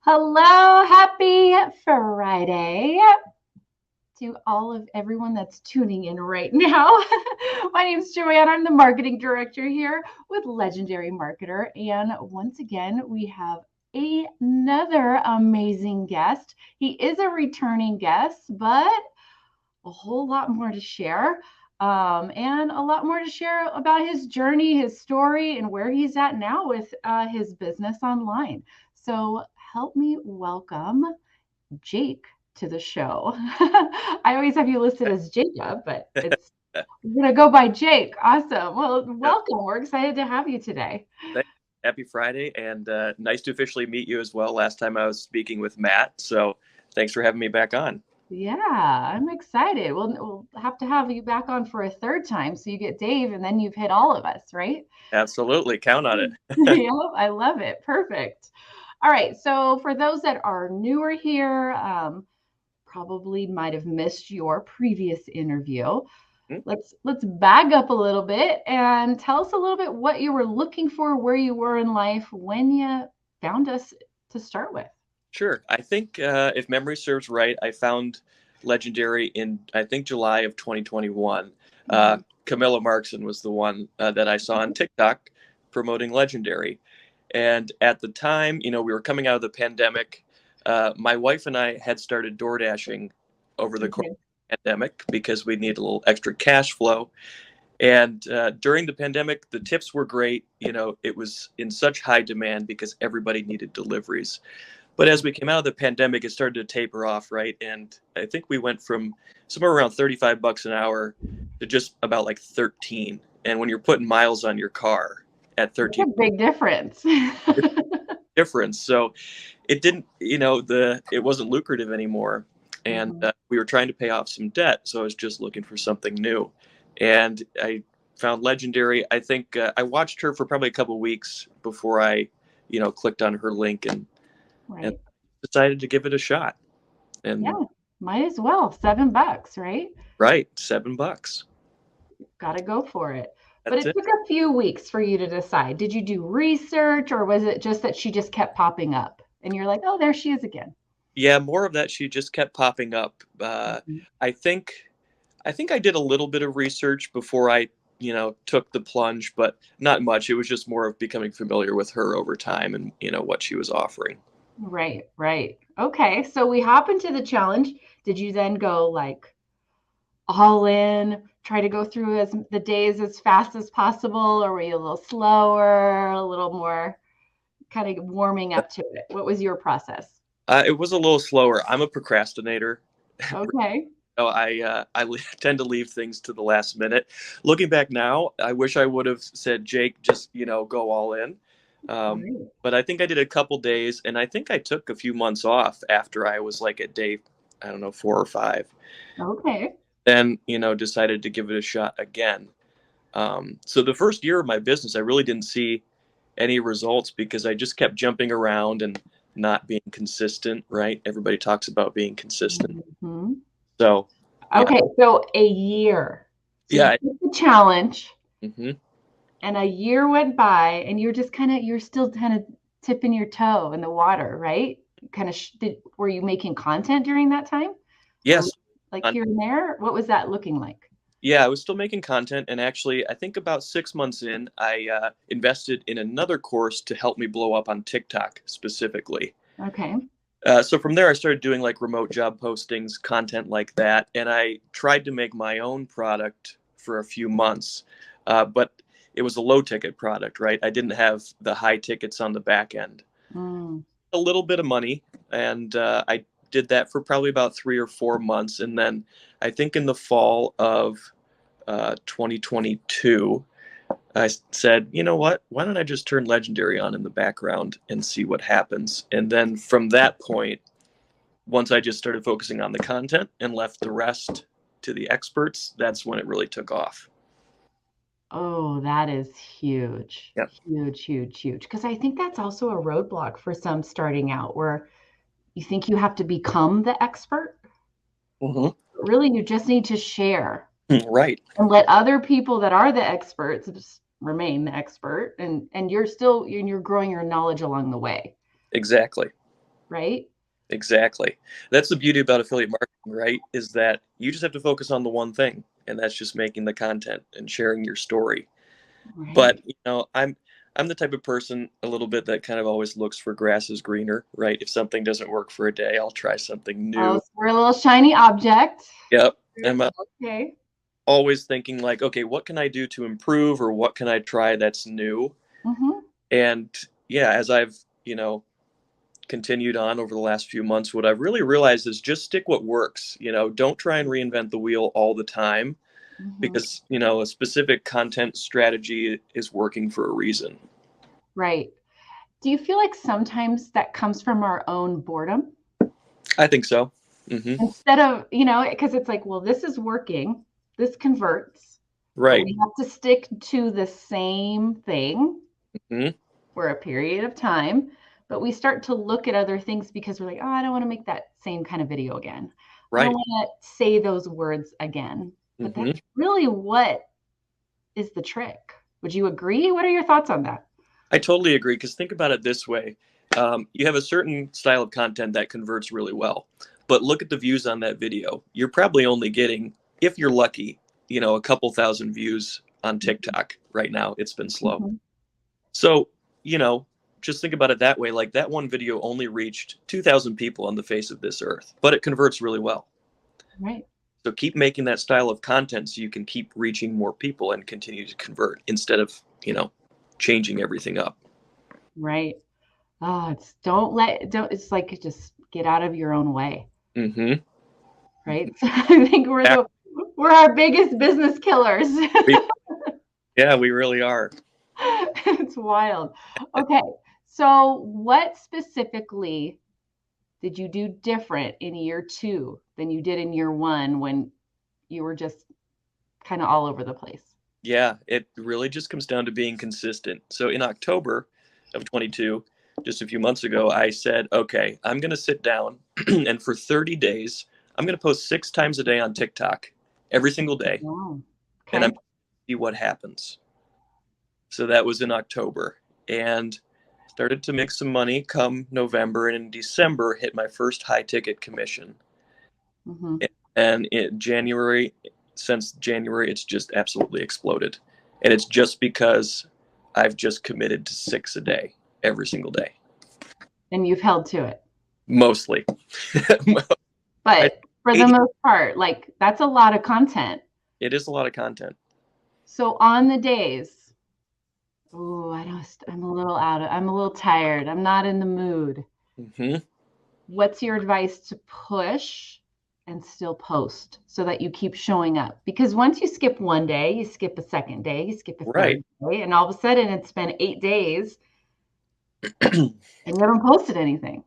Hello, happy Friday to all of everyone that's tuning in right now. My name is Joanne. I'm the marketing director here with Legendary Marketer. And once again, we have another amazing guest. He is a returning guest, but a whole lot more to share. And a lot more to share about his journey, his story, and where he's at now with his business online. So help me welcome Jake to the show. I always have you listed as Jacob, but I'm gonna go by Jake. Awesome. Well, Yep. welcome. We're excited to have you today. Happy Friday, and nice to officially meet you as well. Last time I was speaking with Matt, so thanks for having me back on. Yeah, I'm excited. We'll have to have you back on for a third time so you get Dave and then you've hit all of us, right? Absolutely, count on it. Yep, I love it. Perfect. All right. So for those that are newer here, probably might have missed your previous interview. Hmm, Let's back up a little bit and tell us a little bit what you were looking for, where you were in life when you found us to start with. Sure. I think if memory serves right, I found Legendary in I think July of 2021. Mhm. Camilla Markson was the one that I saw on TikTok promoting Legendary, and at the time, we were coming out of the pandemic. My wife and I had started door dashing over the course Okay. of the pandemic because we needed a little extra cash flow. And during the pandemic, the tips were great. It was in such high demand because everybody needed deliveries. But as we came out of the pandemic, it started to taper off, right? And I think we went from somewhere around 35 bucks an hour to just about like 13. And when you're putting miles on your car at That's 13, a big difference. it's a difference. So it didn't, it wasn't lucrative anymore. And Mhm. we were trying to pay off some debt. So I was just looking for something new. And I found Legendary. I think I watched her for probably a couple of weeks before I, clicked on her link and Right. decided to give it a shot. Yeah, And might as well. $7, right? right, $7. Got to go for it. But That's it it. took a few weeks for you to decide. Did you do research or was it just that she just kept popping up and you're like, oh, there she is again? Yeah, more of that. She just kept popping up. Mhm. I think I think I did a little bit of research before I, took the plunge, but not much. It was just more of becoming familiar with her over time and, what she was offering. Right, right. Okay, so we hop into the challenge. Did you then go like all in, try to go through as the days as fast as possible, or were you a little slower, a little more kind of warming up to it? What was your process? It was a little slower. I'm a procrastinator. Okay. So tend to leave things to the last minute. Looking back now, I wish I would have said, Jake, just, go all in. Right. But I think I did a couple days, and I think I took a few months off after I was like at day, I don't know, 4 or 5. Okay. Then, decided to give it a shot again. So the first year of my business, I really didn't see any results because I just kept jumping around and not being consistent, right? Everybody talks about being consistent. Mhm. So, yeah, Okay, so a year. So you yeah. took the challenge Hmm. and a year went by and you're still kind of tipping your toe in the water, right? Kind of were you making content during that time? Or Yes. like on- here and there? What was that looking like? Yeah, I was still making content. And actually, I think about 6 months in, I invested in another course to help me blow up on TikTok specifically. Okay. So from there, I started doing like remote job postings, content like that. And I tried to make my own product for a few months. But it was a low ticket product, right? I didn't have the high tickets on the back end. Mm. A little bit of money, and I did that for probably about 3 or 4 months, and then I think in the fall of 2022, I said, you know what? Why don't I just turn Legendary on in the background and see what happens? And then from that point, once I just started focusing on the content and left the rest to the experts, that's when it really took off. Oh, that is huge. Yeah. Huge, huge, huge. Because I think that's also a roadblock for some starting out where you think you have to become the expert. Hmm. Really, you just need to share Right. and let other people that are the experts just remain the expert and you're growing your knowledge along the way. Exactly. right? Exactly. That's the beauty about affiliate marketing, right? Is that you just have to focus on the one thing, and that's just making the content and sharing your story. Right. But, I'm the type of person a little bit that kind of always looks for grass is greener, right? If something doesn't work for a day, I'll try something Oh, new. so we're a little shiny object. Yep. I'm Okay. always thinking like, okay, what can I do to improve or what can I try that's new? Mm-hmm. And yeah, as I've, continued on over the last few months, what I've really realized is just stick what works. Don't try and reinvent the wheel all the time Mm-hmm. because, a specific content strategy is working for a reason. Right. Do you feel like sometimes that comes from our own boredom? I think so. Hmm. Instead of, because it's like, well, this is working, this converts, but Right. we have to stick to the same thing Hmm. for a period of time. But we start to look at other things because we're like, oh, I don't want to make that same kind of video again. I don't Right. want to say those words again. But Hmm. that's really what is the trick. Would you agree? What are your thoughts on that? I totally agree because think about it this way. You have a certain style of content that converts really well, but look at the views on that video. You're probably only getting, if you're lucky, a couple thousand views on TikTok right now. It's been slow. Mm-hmm. So, you know, just think about it that way. Like that one video only reached 2,000 people on the face of this earth, but it converts really well. Right. So keep making that style of content so you can keep reaching more people and continue to convert instead of, changing everything up. Right. Oh, don't, it's like just get out of your own way. Mm-hmm. Right. So I think we're our biggest business killers. Yeah, we really are. It's wild. Okay. So what specifically did you do different in year two than you did in year one when you were just kind of all over the place? Yeah, it really just comes down to being consistent. So in October of 22, just a few months ago, I said, okay, I'm going to sit down and for 30 days, I'm going to post 6 times a day on TikTok every single day, Wow. and I'm Okay. going to see what happens. So that was in October and started to make some money come November, and in December hit my first high ticket commission. Mm-hmm. And in January, since January, it's just absolutely exploded. And it's just because I've just committed to 6 a day every single day, And you've held to it. mostly. I, But for the 80, most part, like that's a lot of content. it is a lot of content. So on the days, oh, I'm a little tired. I'm not in the mood. Hmm. What's your advice to push and still post so that you keep showing up? Because once you skip one day, you skip a second day, you skip a Right. third day, and all of a sudden it's been 8 days and you haven't posted anything,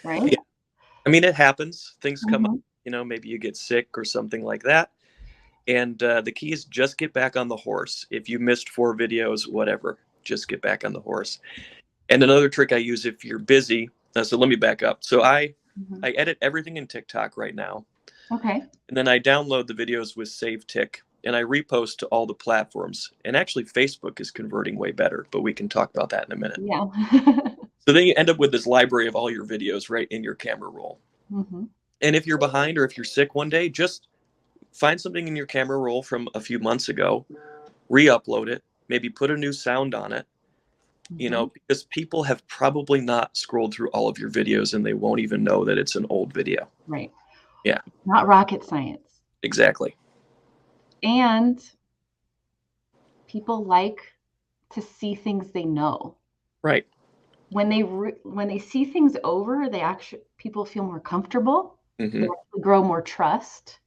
right? Yeah. I mean, it happens. Things come up, Mm-hmm. maybe you get sick or something like that. And the key is just get back on the horse. If you missed 4 videos, whatever, just get back on the horse. And another trick I use if you're busy, so let me back up. So Mm-hmm. I edit everything in TikTok right now, Okay. and then I download the videos with Save Tick, and I repost to all the platforms. And actually, Facebook is converting way better, but we can talk about that in a minute. Yeah. So then you end up with this library of all your videos right in your camera roll. Mm-hmm. And if you're behind or if you're sick one day, just find something in your camera roll from a few months ago, re-upload it, maybe put a new sound on it, Mm-hmm. because people have probably not scrolled through all of your videos and they won't even know that it's an old video. Right. Yeah, Not rocket science. exactly. And people like to see things they know. Right. When they see things over, they actually people feel more comfortable. They Hmm. actually grow more trust.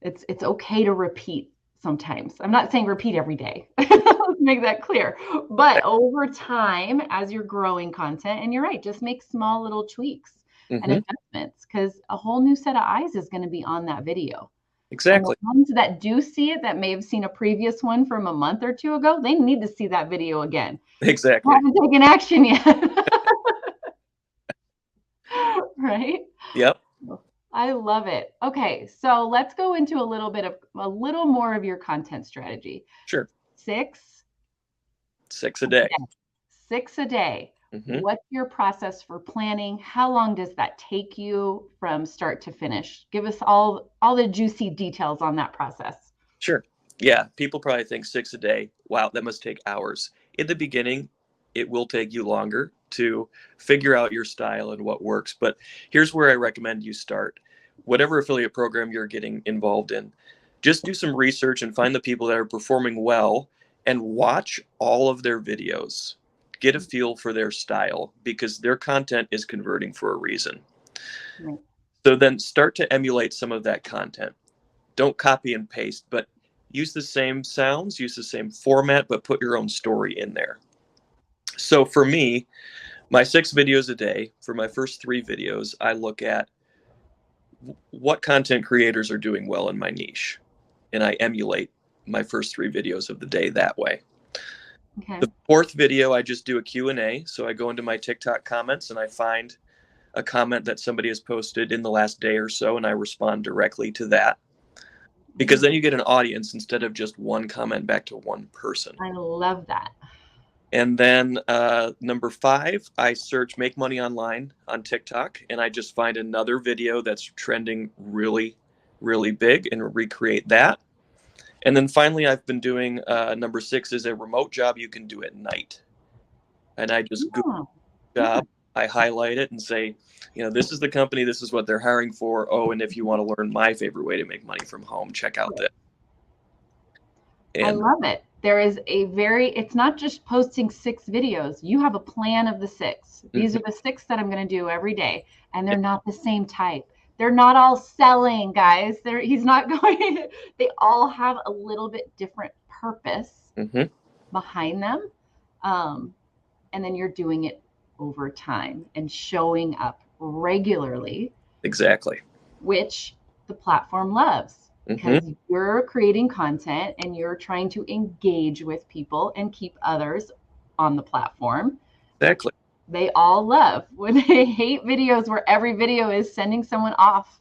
It's okay to repeat sometimes. I'm not saying repeat every day. Let's make that clear. But over time, as you're growing content, and you're right, just make small little tweaks and Hmm. adjustments because a whole new set of eyes is going to be on that video. And the Exactly. ones that do see it, that may have seen a previous one from a month or two ago, they need to see that video again. I Exactly. haven't taken action yet. Right? Yep. I love it. Okay, so let's go into a little more of your content strategy. Sure. Six, 6 a day. 6 a day. Hmm. What's your process for planning? How long does that take you from start to finish? Give us all the juicy details on that process. Sure. Yeah, people probably think 6 a day. Wow, that must take hours. In the beginning, it will take you longer to figure out your style and what works. But here's where I recommend you start. Whatever affiliate program you're getting involved in, just do some research and find the people that are performing well and watch all of their videos. Get a feel for their style because their content is converting for a reason. Right. So then start to emulate some of that content. Don't copy and paste, but use the same sounds, use the same format, but put your own story in there. So for me, my 6 videos a day, for my first 3 videos, I look at what content creators are doing well in my niche, and I emulate my first 3 videos of the day that way. Okay. The fourth video, I just do a Q&A. So I go into my TikTok comments and I find a comment that somebody has posted in the last day or so, and I respond directly to that. Because then you get an audience instead of just one comment back to one person. I love that. And then number 5, I search make money online on TikTok, and I just find another video that's trending really, really big and recreate that. And then finally, I've been doing number 6 is a remote job you can do at night. And I just Google Yeah. job, I highlight it and say, this is the company, this is what they're hiring for. Oh, and if you want to learn my favorite way to make money from home, check out this. I And love it. There is it's not just posting 6 videos. You have a plan of the 6. These are the 6 that I'm going to do every day. And they're not the same type. They're not all selling, guys. He's not going, they all have a little bit different purpose behind them. And then you're doing it over time and showing up regularly. Exactly. Which the platform loves. Because you're creating content and you're trying to engage with people and keep others on the platform. Exactly. They all love when they hate videos where every video is sending someone off,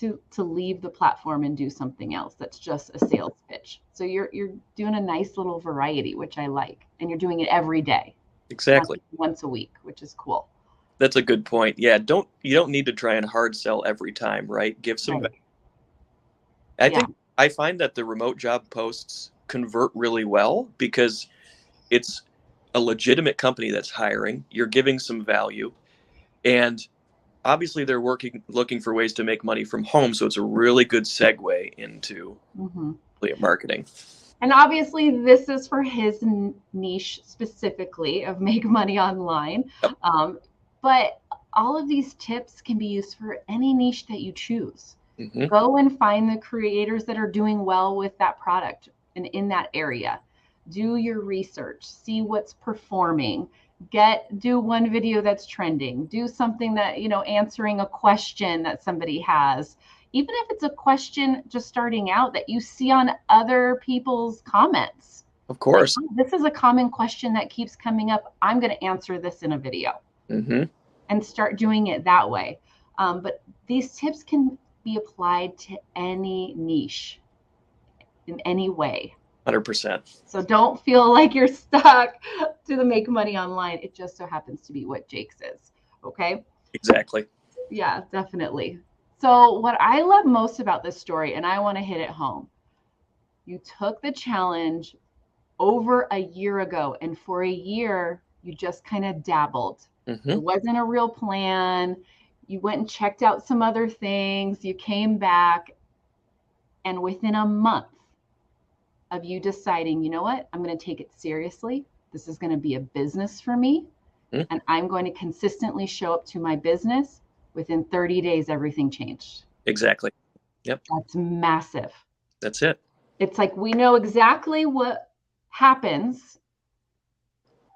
to leave the platform and do something else that's just a sales pitch. So you're doing a nice little variety, which I like, and you're doing it every day. Exactly. Once a week, which is cool. That's a good point. Yeah, you don't need to try and hard sell every time, right? Give some Right. I find that the remote job posts convert really well because it's a legitimate company that's hiring. You're giving some value, and obviously they're looking for ways to make money from home, so it's a really good segue into affiliate marketing. And obviously, this is for his niche specifically of make money online. Yep. But all of these tips can be used for any niche that you choose. Mm-hmm. Go and find the creators that are doing well with that product and in that area. Do your research, see what's performing. Do one video that's trending. Do something that, answering a question that somebody has. Even if it's a question just starting out that you see on other people's comments. Of course. Like, oh, this is a common question that keeps coming up. I'm going to answer this in a video. And start doing it that way. But these tips can be applied to any niche in any way. 100%. So don't feel like you're stuck to the make money online. It just so happens to be what Jake's is. Okay? Exactly. Yeah, definitely. So what I love most about this story, and I want to hit it home, you took the challenge over a year ago, and for a year, you just kind of dabbled. It wasn't a real plan. You went and checked out some other things. You came back, and within a month of you deciding, you know what, I'm going to take it seriously. This is going to be a business for me, and I'm going to consistently show up to my business. Within 30 days, everything changed. Exactly. Yep. That's massive. That's it. It's like we know exactly what happens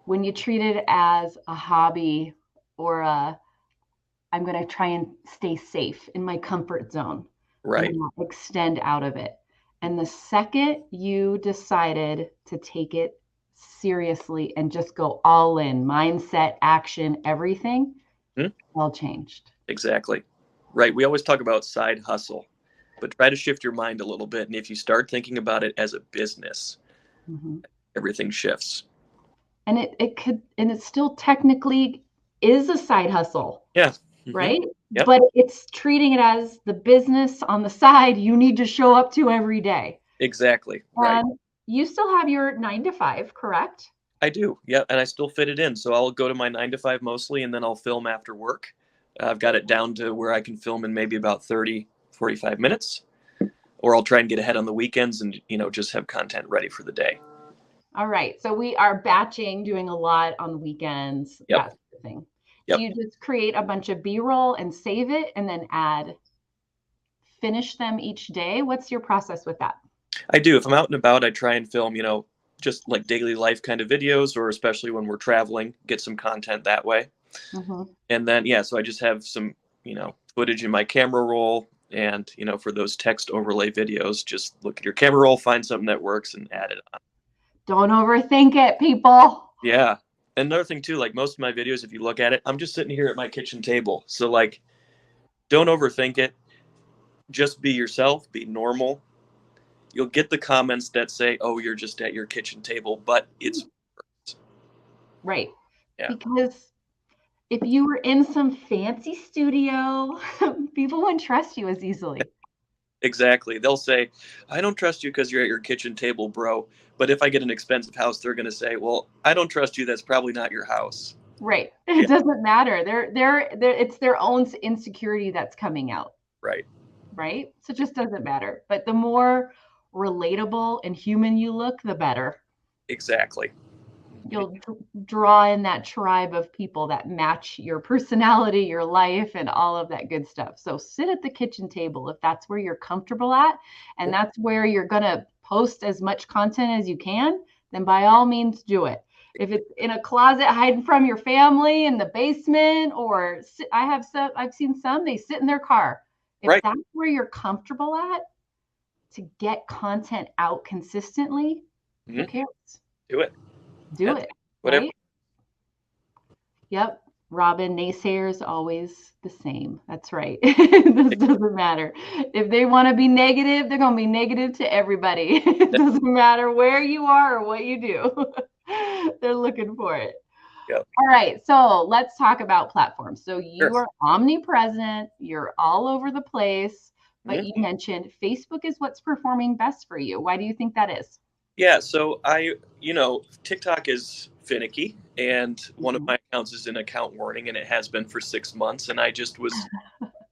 when you treat it as a hobby or I'm going to try and stay safe in my comfort zone. Right. And not extend out of it. And the second you decided to take it seriously and just go all in, mindset, action, everything, all changed. Exactly. Right. We always talk about side hustle, but try to shift your mind a little bit. And if you start thinking about it as a business, everything shifts. And it still technically is a side hustle, Yeah. right? Yep. But it's treating it as the business on the side you need to show up to every day. Exactly. Right. And you still have your 9 to 5, correct? I do. Yeah. And I still fit it in. So I'll go to my 9 to 5 mostly, and then I'll film after work. I've got it down to where I can film in maybe about 30, 45 minutes, or I'll try and get ahead on the weekends and, just have content ready for the day. All right. So we are batching, doing a lot on the weekends, Yep. that sort of thing. Yep. Do you just create a bunch of B-roll and save it and then finish them each day? What's your process with that? I do. If I'm out and about, I try and film, just like daily life kind of videos, or especially when we're traveling, get some content that way. Mm-hmm. And then, so I just have some, footage in my camera roll. And, for those text overlay videos, just look at your camera roll, find something that works and add it on. Don't overthink it, people. Yeah. Another thing too, like most of my videos, if you look at it, I'm just sitting here at my kitchen table. So like, don't overthink it. Just be yourself, be normal. You'll get the comments that say, "Oh, you're just at your kitchen table," but it's right. Yeah. Because if you were in some fancy studio, people wouldn't trust you as easily. Exactly. They'll say, "I don't trust you because you're at your kitchen table, bro." But if I get an expensive house, they're going to say, "Well, I don't trust you. That's probably not your house." Right. It doesn't matter. It's their own insecurity that's coming out. Right. Right. So it just doesn't matter. But the more relatable and human you look, the better. Exactly. You'll draw in that tribe of people that match your personality, your life, and all of that good stuff. So sit at the kitchen table if that's where you're comfortable at, and that's where you're going to post as much content as you can, then by all means do it. If it's in a closet hiding from your family in the basement, or I've seen some, they sit in their car. If Right. that's where you're comfortable at to get content out consistently, who cares? Do it. Do it. Whatever. Right? Yep. Robin, naysayers always the same. That's right. This doesn't matter. If they want to be negative, they're going to be negative to everybody. It doesn't matter where you are or what you do. They're looking for it. Yep. All right. So let's talk about platforms. So you Sure. are omnipresent. You're all over the place. But you mentioned Facebook is what's performing best for you. Why do you think that is? Yeah, so TikTok is finicky, and one of my accounts is in account warning, and it has been for 6 months. And I just was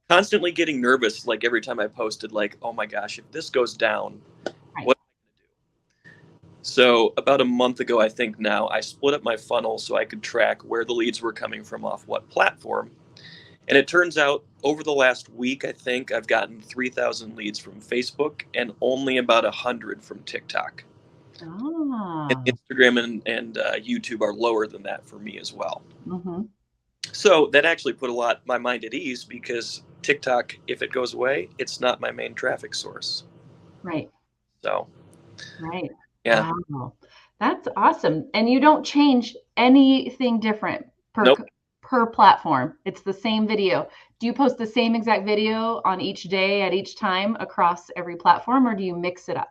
constantly getting nervous, like every time I posted, like, oh my gosh, if this goes down, Right. what am I going to do? So about a month ago, I think now, I split up my funnel so I could track where the leads were coming from off what platform. And it turns out over the last week, I think I've gotten 3,000 leads from Facebook and only about 100 from TikTok. And Instagram and YouTube are lower than that for me as well. Mm-hmm. So that actually put my mind at ease, because TikTok, if it goes away, it's not my main traffic source. Right. So. Right. Yeah. Wow. That's awesome. And you don't change anything different per platform. It's the same video. Do you post the same exact video on each day at each time across every platform, or do you mix it up?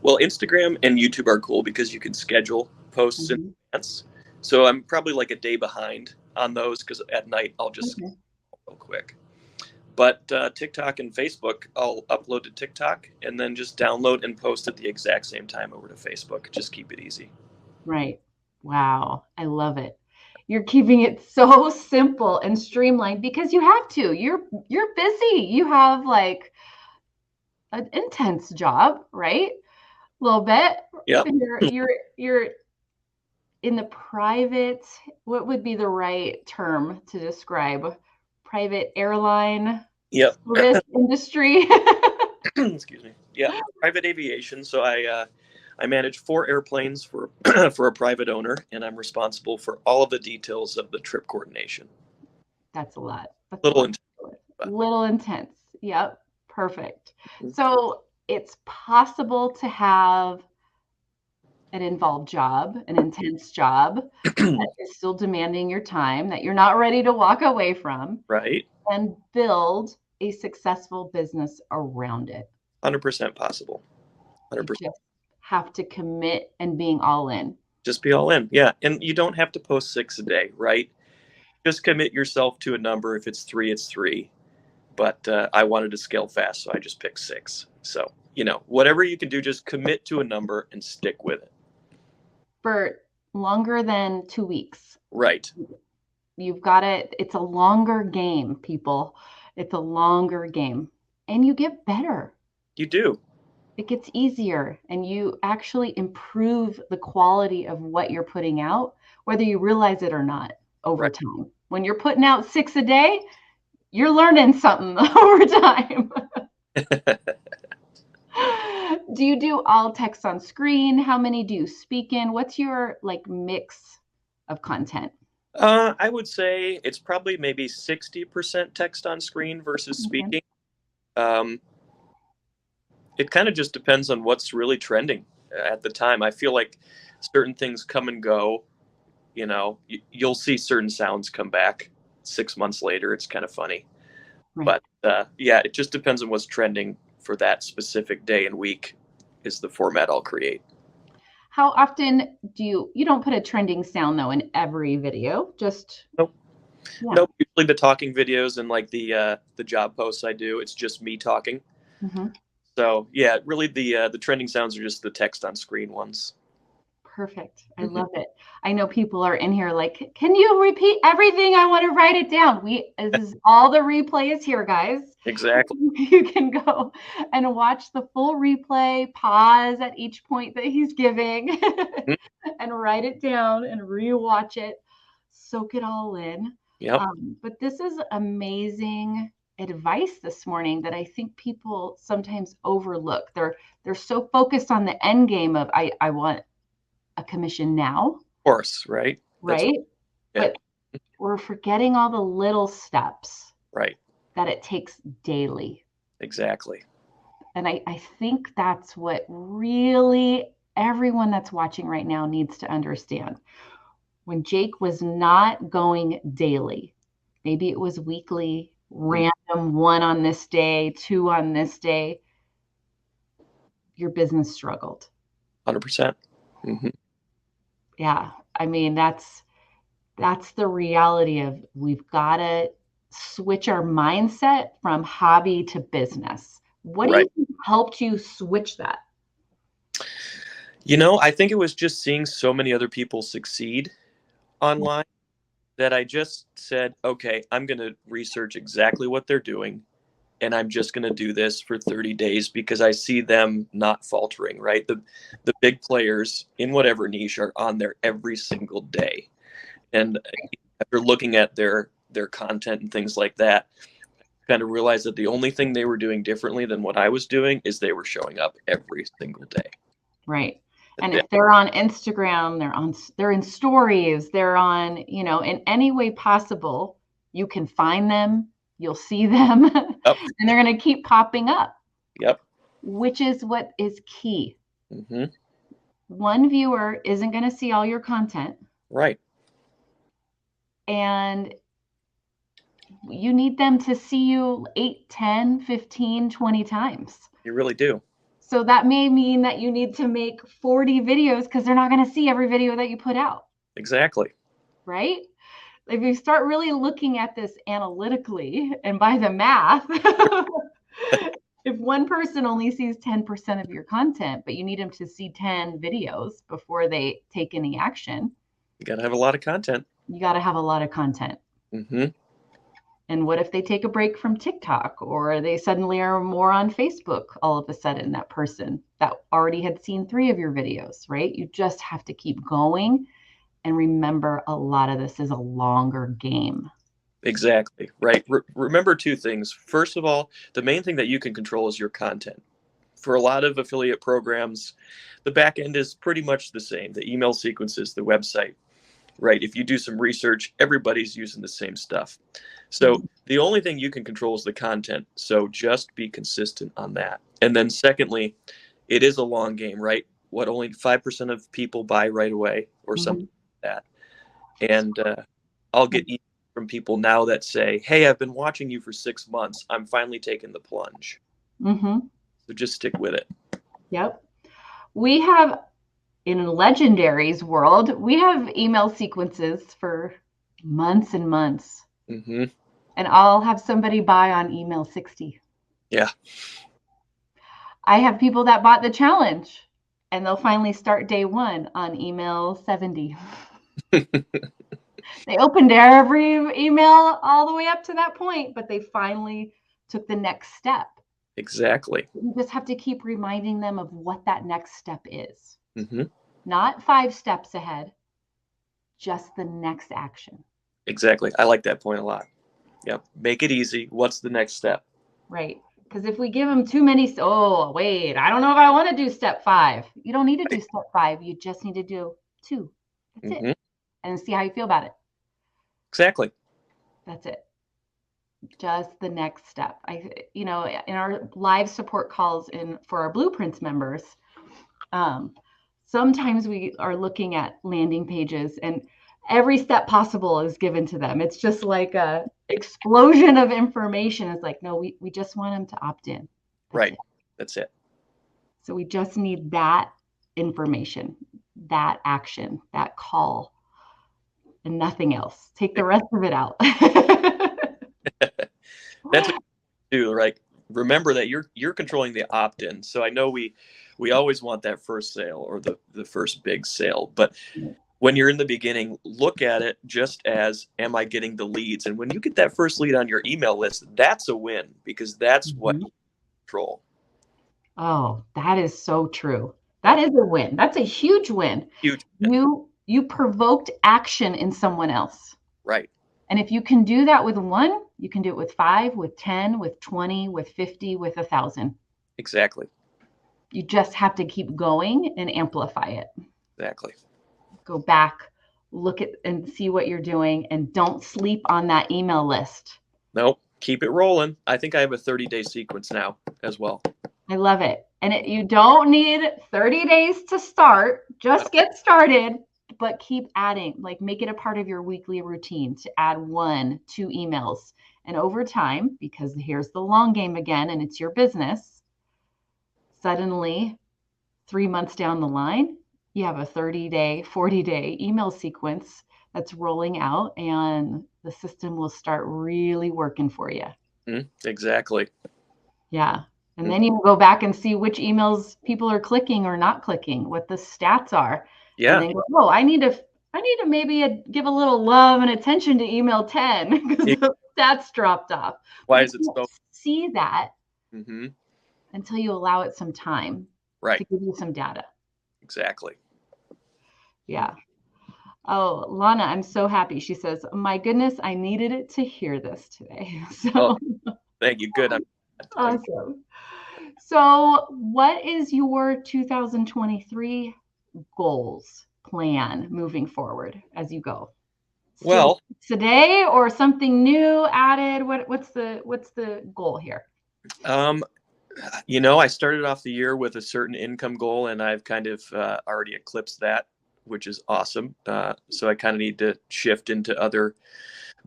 Well, Instagram and YouTube are cool because you can schedule posts in advance. So I'm probably like a day behind on those, because at night I'll just real quick. But TikTok and Facebook, I'll upload to TikTok and then just download and post at the exact same time over to Facebook. Just keep it easy. Right. Wow. I love it. You're keeping it so simple and streamlined because you have to. You're busy. You have like an intense job, right? A little bit. Yeah. You're in the private, what would be the right term to describe private airline service industry? Excuse me. Yeah, private aviation. So I manage 4 airplanes for for a private owner, and I'm responsible for all of the details of the trip coordination. That's a lot. That's little intense. Yep. Perfect. So it's possible to have an involved job, an intense job that is still demanding your time, that you're not ready to walk away from. Right. And build a successful business around it. 100% possible. 100%. You just have to commit and being all in. Just be all in. Yeah. And you don't have to post 6 a day, right? Just commit yourself to a number. If it's 3, it's 3. But I wanted to scale fast, so I just picked 6. So, whatever you can do, just commit to a number and stick with it. For longer than 2 weeks. Right. You've got it. It's a longer game, people. It's a longer game. And you get better. You do. It gets easier, and you actually improve the quality of what you're putting out, whether you realize it or not, over time. When you're putting out 6 a day, you're learning something over time. Do you do all text on screen? How many do you speak in? What's your mix of content? I would say it's probably maybe 60% text on screen versus speaking. It kind of just depends on what's really trending at the time. I feel like certain things come and go. You'll see certain sounds come back 6 months later. It's kind of funny. Right. But yeah, it just depends on what's trending for that specific day and week is the format I'll create. How often do you don't put a trending sound though in every video? Just Nope. Yeah. Nope. Usually the talking videos and the job posts I do, it's just me talking. Mm-hmm. So yeah, really the trending sounds are just the text on screen ones. Perfect. I love it. I know people are in here like, can you repeat everything? I want to write it down. This is all the replays here, guys. Exactly. You can go and watch the full replay, pause at each point that he's giving, and write it down and rewatch it, soak it all in. Yep. But this is amazing advice this morning that I think people sometimes overlook. They're so focused on the end game of I want a commission now. Of course, right? Right. But we're forgetting all the little steps. Right. That it takes daily. Exactly. And I think that's what really everyone that's watching right now needs to understand. When Jake was not going daily, maybe it was weekly, random, 1 on this day, 2 on this day, your business struggled. 100%. Mm-hmm. Yeah. I mean, that's the reality of we've got to switch our mindset from hobby to business. What do you think helped you switch that? I think it was just seeing so many other people succeed online that I just said, okay, I'm going to research exactly what they're doing. And I'm just going to do this for 30 days because I see them not faltering, right? The big players in whatever niche are on there every single day. And after looking at their content and things like that, I kind of realized that the only thing they were doing differently than what I was doing is they were showing up every single day. Right. And if they're on Instagram, they're in stories, they're on, in any way possible, you can find them, you'll see them, and they're going to keep popping up. Yep. Which is what is key. Mm-hmm. One viewer isn't going to see all your content. Right. And you need them to see you 8, 10, 15, 20 times. You really do. So that may mean that you need to make 40 videos because they're not going to see every video that you put out. Exactly. Right? If you start really looking at this analytically and by the math, if one person only sees 10% of your content, but you need them to see 10 videos before they take any action. You got to have a lot of content. You got to have a lot of content. Mm-hmm. And what if they take a break from TikTok or they suddenly are more on Facebook all of a sudden, that person that already had seen 3 of your videos, right? You just have to keep going and remember a lot of this is a longer game. Exactly, right? Remember 2 things. First of all, the main thing that you can control is your content. For a lot of affiliate programs, the back end is pretty much the same. The email sequences, the website, right? If you do some research, everybody's using the same stuff. So the only thing you can control is the content. So just be consistent on that. And then secondly, it is a long game, right? Only 5% of people buy right away or something like that. And I'll get emails from people now that say, hey, I've been watching you for 6 months. I'm finally taking the plunge. So just stick with it. Yep. We have in Legendary's world, we have email sequences for months and months. Mm-hmm. And I'll have somebody buy on email 60. Yeah. I have people that bought the challenge and they'll finally start day one on email 70. They opened every email all the way up to that point, but they finally took the next step. Exactly. You just have to keep reminding them of what that next step is. Mm-hmm. Not 5 steps ahead, just the next action. Exactly. I like that point a lot. Yep. Make it easy. What's the next step? Right. Because if we give them too many, oh, wait, I don't know if I want to do step 5. You don't need to do step 5. You just need to do 2. That's Mm-hmm. it. And see how you feel about it. Exactly. That's it. Just the next step. In our live support calls for our Blueprints members, sometimes we are looking at landing pages and every step possible is given to them. It's just like a explosion of information. It's like, no, we just want them to opt in. Right. That's it. So we just need that information, that action, that call, and nothing else. Take the rest of it out. That's what you do, right? Remember that you're controlling the opt-in. So I know we always want that first sale or the first big sale, but when you're in the beginning, look at it just as, am I getting the leads? And when you get that first lead on your email list, that's a win because that's what you control. Oh, that is so true. That is a win. That's a huge win. Huge win. You provoked action in someone else. Right. And if you can do that with 1, you can do it with 5, with 10, with 20, with 50, with 1,000. Exactly. You just have to keep going and amplify it. Exactly. Go back, look at and see what you're doing, and don't sleep on that email list. Nope. Keep it rolling. I think I have a 30-day sequence now as well. I love it. And you don't need 30 days to start. Just get started, but keep adding. Like, make it a part of your weekly routine to add 1, 2 emails. And over time, because here's the long game again, and it's your business, suddenly 3 months down the line, you have a 30-day, 40-day email sequence that's rolling out, and the system will start really working for you. Exactly. Yeah. And then you go back and see which emails people are clicking or not clicking, what the stats are. Yeah. And then go, oh, I need to maybe give a little love and attention to email 10 because the stats dropped off. Why is it so? See that Mm-hmm. until you allow it some time Right. to give you some data. Exactly. Yeah. Oh, Lana, I'm so happy. She says, my goodness, I needed it to hear this today. So thank you. Good. awesome. So what is your 2023 goals plan moving forward as you go? Well, today or something new added? What's the goal here? I started off the year with a certain income goal and I've kind of already eclipsed that, which is awesome. So I kind of need to shift into other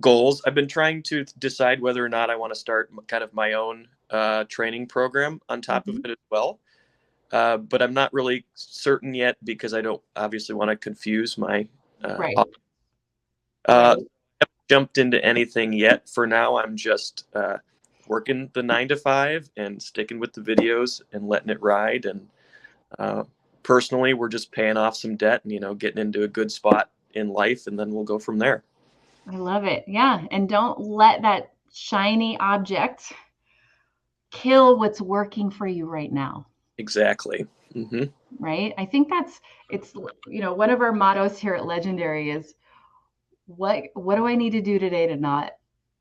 goals. I've been trying to decide whether or not I want to start kind of my own training program on top of it as well. But I'm not really certain yet because I don't obviously want to confuse my Right. I haven't jumped into anything yet. For now, I'm just working the 9 to 5 and sticking with the videos and letting it ride. And personally, we're just paying off some debt and getting into a good spot in life, and then we'll go from there. I love it. Yeah, and don't let that shiny object kill what's working for you right now. Exactly. Mm-hmm. Right. I think it's one of our mottos here at Legendary is what do I need to do today to not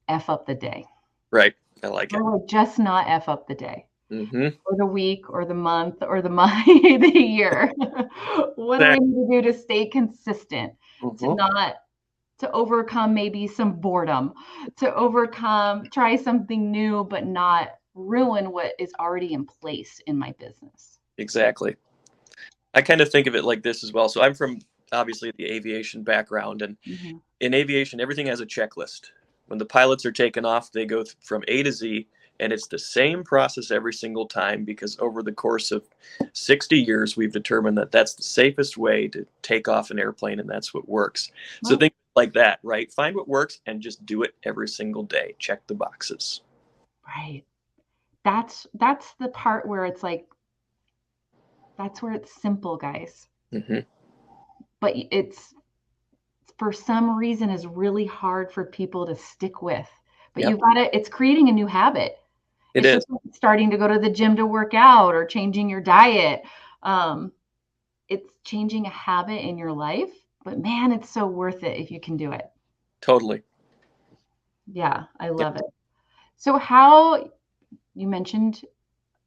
F up the day? Right. I like it. Or just not F up the day. Mm-hmm. Or the week or the month or the year. What do I need to do to stay consistent? To overcome maybe some boredom, to try something new, but not ruin what is already in place in my business. Exactly. I kind of think of it like this as well. So I'm from obviously the aviation background, and in aviation, everything has a checklist. When the pilots are taken off, they go from A to Z, And it's the same process every single time, because over the course of 60 years, we've determined that that's the safest way to take off an airplane, and that's what works. So think like that, right? Find what works and just do it every single day. Check the boxes. Right. That's the part where it's like, that's where it's simple, guys. Mm-hmm. But it's, for some reason, is really hard for people to stick with. But you've got to, it's creating a new habit. It It's is. just like starting to go to the gym to work out, or changing your diet. It's changing a habit in your life, but man, it's so worth it if you can do it. Totally. Yeah, I love it. So how, you mentioned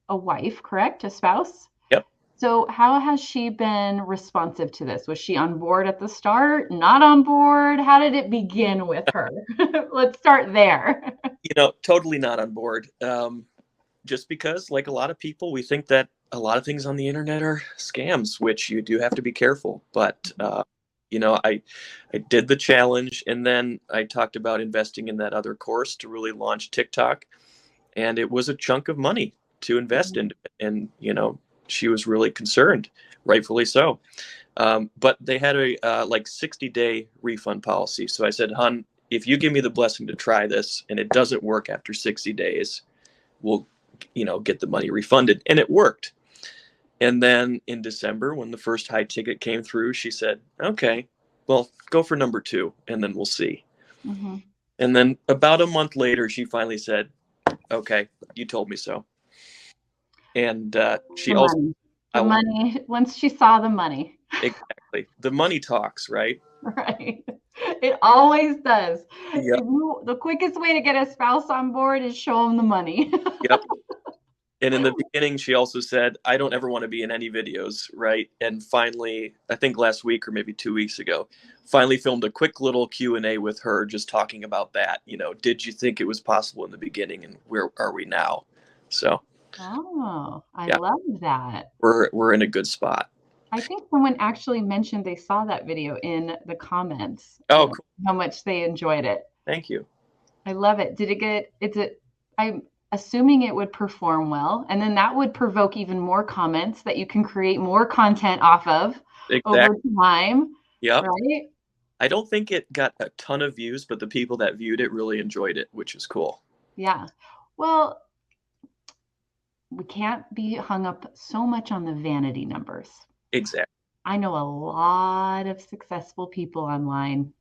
a wife, correct? A spouse? Yep. So how has she been responsive to this? Was she on board at the start? Not on board? How did it begin with her? Let's start there. Totally not on board. Just because, like a lot of people, we think that a lot of things on the internet are scams, which you do have to be careful. But, I did the challenge, and then I talked about investing in that other course to really launch TikTok. And it was a chunk of money to invest in. And, she was really concerned, rightfully so. But they had a 60-day refund policy. So I said, hon, if you give me the blessing to try this and it doesn't work after 60 days, we'll get the money refunded. And it worked. And then in December, when the first high ticket came through, she said, okay, well, go for number 2 and then we'll see. Mm-hmm. And then about a month later, she finally said, okay, you told me so. And she also, money, once she saw the money. Exactly. The money talks, right? Right. It always does. Yep. The quickest way to get a spouse on board is show them the money. Yep. And in the beginning, she also said, I don't ever want to be in any videos, right? And finally, I think last week or maybe 2 weeks ago, finally filmed a quick little Q&A with her just talking about that. Did you think it was possible in the beginning, and where are we now? So. Oh, I love that. We're in a good spot. I think someone actually mentioned they saw that video in the comments. Oh, cool. How much they enjoyed it. Thank you. I love it. I'm assuming it would perform well, and then that would provoke even more comments that you can create more content off of over time. Yeah. Right? I don't think it got a ton of views, but the people that viewed it really enjoyed it, which is cool. Yeah. Well, we can't be hung up so much on the vanity numbers. Exactly. I know a lot of successful people online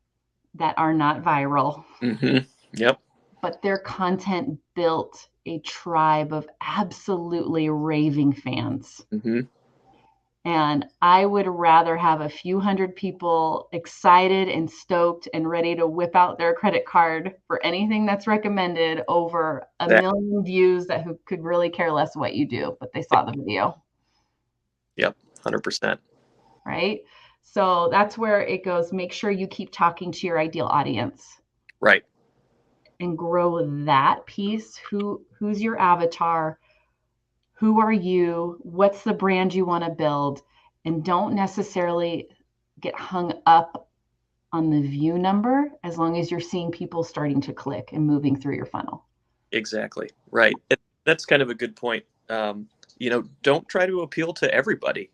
that are not viral. Mm-hmm. Yep. But their content built a tribe of absolutely raving fans. Mm-hmm. And I would rather have a few hundred people excited and stoked and ready to whip out their credit card for anything that's recommended over a million views that who could really care less what you do, but they saw the video. Yep, 100%. Right? So that's where it goes. Make sure you keep talking to your ideal audience. Right. And grow that piece. Who's your avatar? Who are you? What's the brand you want to build? And don't necessarily get hung up on the view number, as long as you're seeing people starting to click and moving through your funnel. Exactly. Right. That's kind of a good point. Don't try to appeal to everybody.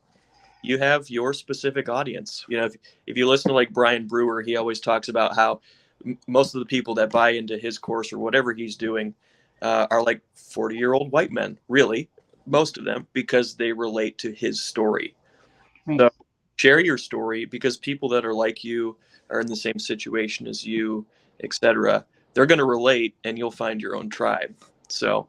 You have your specific audience. If you listen to like Brian Brewer, he always talks about how most of the people that buy into his course or whatever he's doing are like 40-year-old white men, really, most of them, because they relate to his story. Right. So share your story, because people that are like you, are in the same situation as you, etc. They're going to relate, and you'll find your own tribe. So.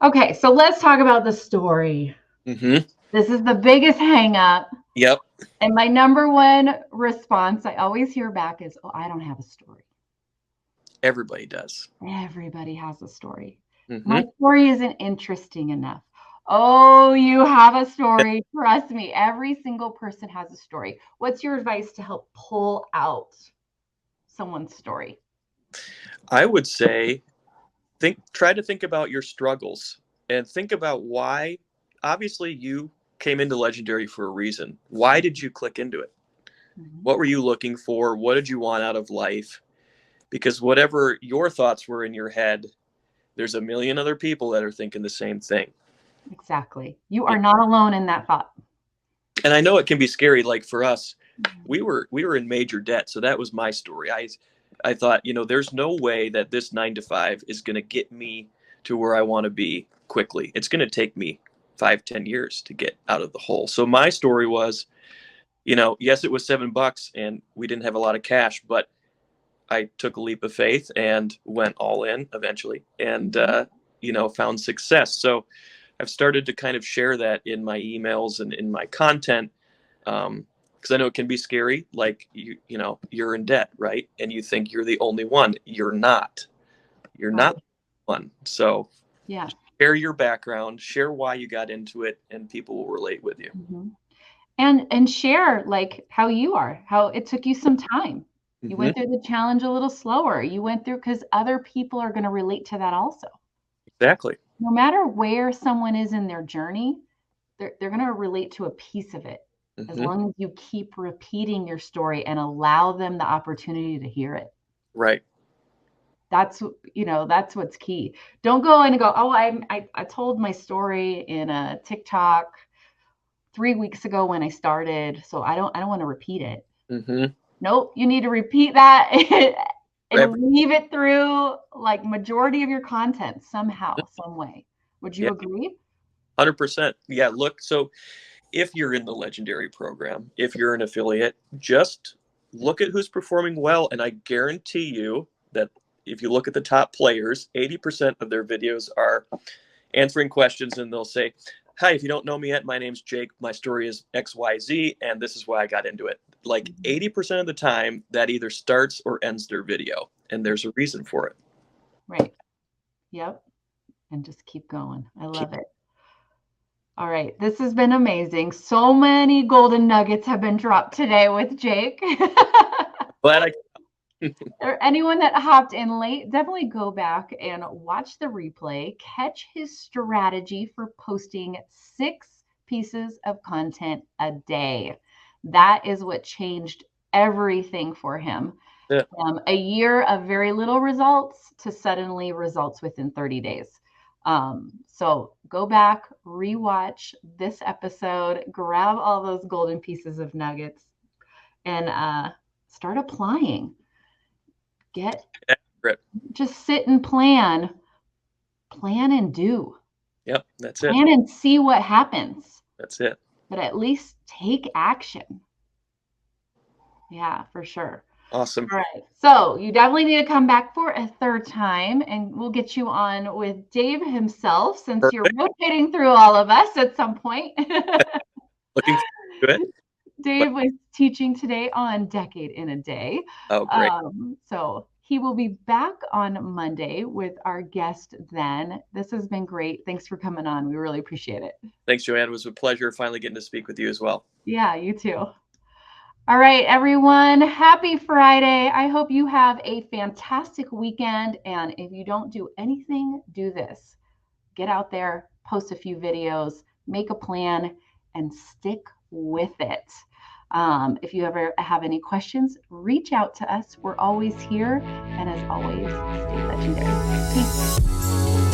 Okay, so let's talk about the story. Mm-hmm. This is the biggest hang up. Yep. And my number one response I always hear back is, oh, I don't have a story. Everybody does. Everybody has a story. Mm-hmm. My story isn't interesting enough. Oh, you have a story. Trust me, every single person has a story. What's your advice to help pull out someone's story? I would say try to think about your struggles and think about why. Obviously, you came into Legendary for a reason. Why did you click into it? Mm-hmm. What were you looking for? What did you want out of life? Because whatever your thoughts were in your head, there's a million other people that are thinking the same thing. Exactly. You are not alone in that thought. And I know it can be scary. Like for us, we were in major debt. So that was my story. I thought, there's no way that this 9 to 5 is going to get me to where I want to be quickly. It's going to take me 5-10 years to get out of the hole. So my story was, yes, it was $7 and we didn't have a lot of cash, but I took a leap of faith and went all in eventually and, found success. So I've started to kind of share that in my emails and in my content. Because I know it can be scary. Like you're in debt, right? And you think you're the only one. You're not. You're not the one. So yeah, share your background, share why you got into it, and people will relate with you. Mm-hmm. And share like how you are, how it took you some time. You went through the challenge a little slower. You went through because other people are going to relate to that also. Exactly. No matter where someone is in their journey, they're going to relate to a piece of it. As long as you keep repeating your story and allow them the opportunity to hear it. Right. That's what's key. Don't go in and go, oh, I told my story in a TikTok 3 weeks ago when I started, so I don't want to repeat it. Nope, you need to repeat that and weave it through like majority of your content somehow, some way. Would you agree? 100%. Yeah. Look, so if you're in the Legendary program, if you're an affiliate, just look at who's performing well. And I guarantee you that if you look at the top players, 80% of their videos are answering questions and they'll say, hi, if you don't know me yet, my name's Jake. My story is XYZ, and this is why I got into it. Like 80% of the time, that either starts or ends their video, and there's a reason for it. Right. Yep. And just keep going. I love it. All right. This has been amazing. So many golden nuggets have been dropped today with Jake. Glad or anyone that hopped in late, definitely go back and watch the replay. Catch his strategy for posting 6 pieces of content a day. That is what changed everything for him. Yeah. A year of very little results to suddenly results within 30 days. So go back, rewatch this episode, grab all those golden pieces of nuggets, and start applying. Just sit and plan and do. Yep, that's it. Plan and see what happens. That's it. But at least take action. Yeah, for sure. Awesome. All right. So you definitely need to come back for a third time, and we'll get you on with Dave himself since you're rotating through all of us at some point. Looking forward to it. Dave was teaching today on Decade in a Day. Oh, great. So he will be back on Monday with our guest then. This has been great. Thanks for coming on. We really appreciate it. Thanks, Joanne. It was a pleasure finally getting to speak with you as well. Yeah, you too. All right, everyone. Happy Friday. I hope you have a fantastic weekend. And if you don't do anything, do this. Get out there, post a few videos, make a plan, and stick with it. If you ever have any questions, reach out to us. We're always here. And as always, stay legendary. Peace.